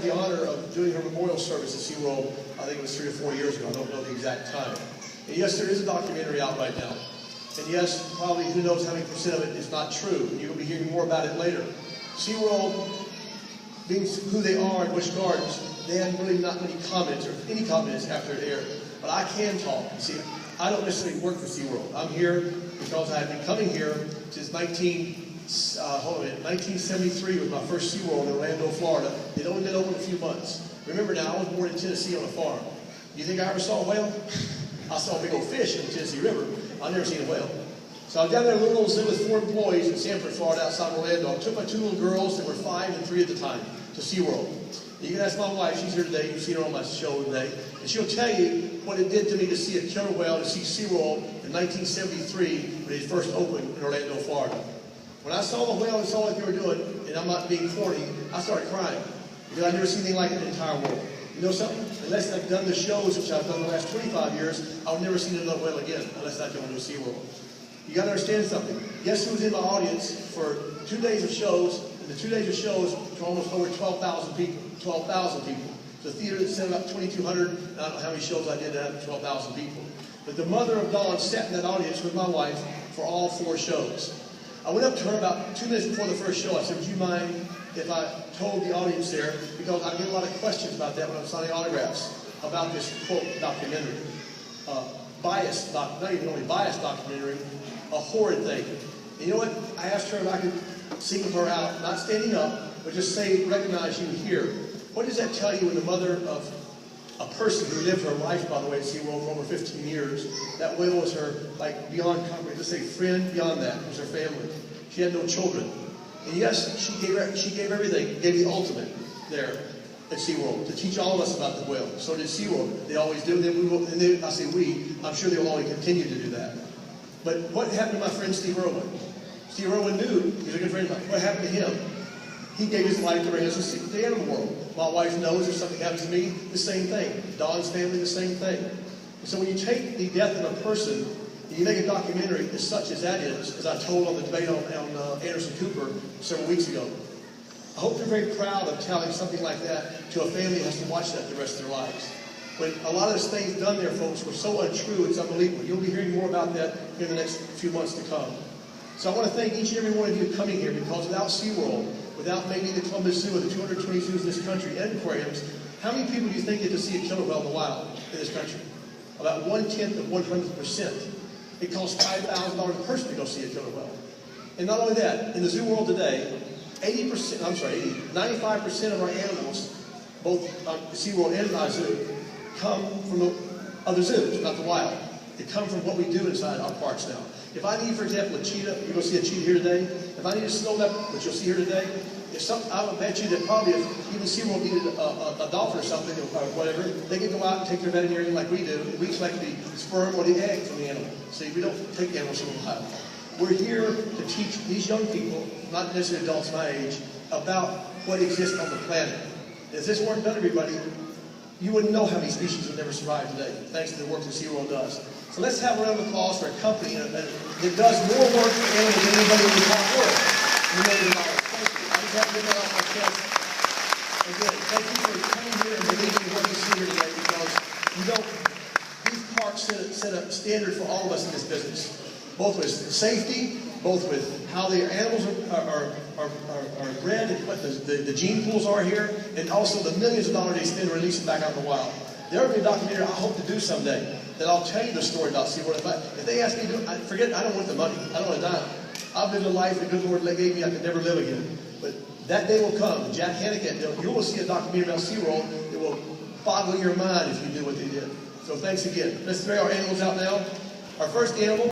the honor of doing her memorial service at SeaWorld, I think it was 3 or 4 years ago. I don't know the exact time. And yes, there is a documentary out right now. And yes, probably who knows how many percent of it is not true. And you'll be hearing more about it later. SeaWorld, being who they are in Busch Gardens, they had really not many comments or any comments after it aired. But I can talk. You see, I don't necessarily work for SeaWorld. I'm here because I've been coming here since 1973 was my first SeaWorld in Orlando, Florida. They'd only been open a few months. Remember now, I was born in Tennessee on a farm. You think I ever saw a whale? I saw a big old fish in the Tennessee River. I've never seen a whale. So I was down there in a little old zoo with 4 employees in Sanford, Florida, outside Orlando. I took my 2 little girls, they were 5 and 3 at the time, to SeaWorld. You can ask my wife, she's here today, you've seen her on my show today, and she'll tell you what it did to me to see a killer whale, to see SeaWorld in 1973 when it first opened in Orlando, Florida. When I saw the whale and saw what they were doing, and I'm not being corny, I started crying. Because I've never seen anything like it in the entire world. You know something? Unless I've done the shows, which I've done the last 25 years, I'll never see another whale again, unless I go into SeaWorld. You got to understand something. Guess who was in my audience for 2 days of shows? And the 2 days of shows to almost over 12,000 people. 12,000 people. The theater that said about 2,200. I don't know how many shows I did that had 12,000 people. But the mother of Dawn sat in that audience with my wife for all 4 shows. I went up to her about 2 minutes before the first show. I said, would you mind if I told the audience there, because I get a lot of questions about that when I'm signing autographs, about this, quote, documentary. Biased, not even only biased documentary, a horrid thing. And you know what? I asked her if I could single her out, not standing up, but just say, recognize you here. What does that tell you when the mother of a person who lived her life, by the way, at SeaWorld for over 15 years, that whale was her, like, beyond comprehension, let's say friend, beyond that, it was her family. She had no children. And yes, she gave everything, gave the ultimate there at SeaWorld to teach all of us about the whale. So did SeaWorld. They always do. I say we, I'm sure they will always continue to do that. But what happened to my friend Steve Irwin? Steve Irwin knew, he's a good friend of mine. What happened to him? He gave his life to bring us to the animal world. My wife knows if something happens to me, the same thing. Dawn's family, the same thing. And so when you take the death of a person, and you make a documentary as such as that is, as I told on the debate on Anderson Cooper several weeks ago, I hope they're very proud of telling something like that to a family that has to watch that the rest of their lives. When a lot of those things done there, folks, were so untrue, it's unbelievable. You'll be hearing more about that in the next few months to come. So I want to thank each and every one of you coming here, because without SeaWorld, without maybe the Columbus Zoo or the 220 zoos in this country and aquariums, how many people do you think get to see a killer whale in the wild in this country? About 1/10 of 100%. It costs $5,000 a person to go see a killer whale. And not only that, in the zoo world today, 95% of our animals, both SeaWorld and my zoo, come from the other zoos, not the wild. They come from what we do inside our parks now. If I need, for example, a cheetah, you go see a cheetah here today. If I need a snow leopard, which you'll see here today, I would bet you that probably if even SeaWorld needed a dolphin or something or whatever, they could go out and take their veterinarian like we do. We collect the sperm or the egg from the animal. See, we don't take animals from the wild. We're here to teach these young people, not necessarily adults my age, about what exists on the planet. If this weren't done, everybody, you wouldn't know how many species would never survive today, thanks to the work that SeaWorld does. So let's have a round of applause for a company that does more work for animals than anybody in the entire world. $1 million. Thank you. I just have to get that off my chest. Again, thank you for coming here and believing in what you see here today, because these parks set a standard for all of us in this business, both with safety, both with how the animals are bred and what the gene pools are here, and also the millions of dollars they spend releasing back out in the wild. There will be a documentary I hope to do someday that I'll tell you the story about SeaWorld. If they ask me to do it, forget it, I don't want the money. I don't want to die. I've lived a life the good Lord gave me I could never live again. But that day will come. Jack Hanna, you will see a documentary about SeaWorld that will boggle your mind if you do what they did. So thanks again. Let's throw our animals out now. Our first animal.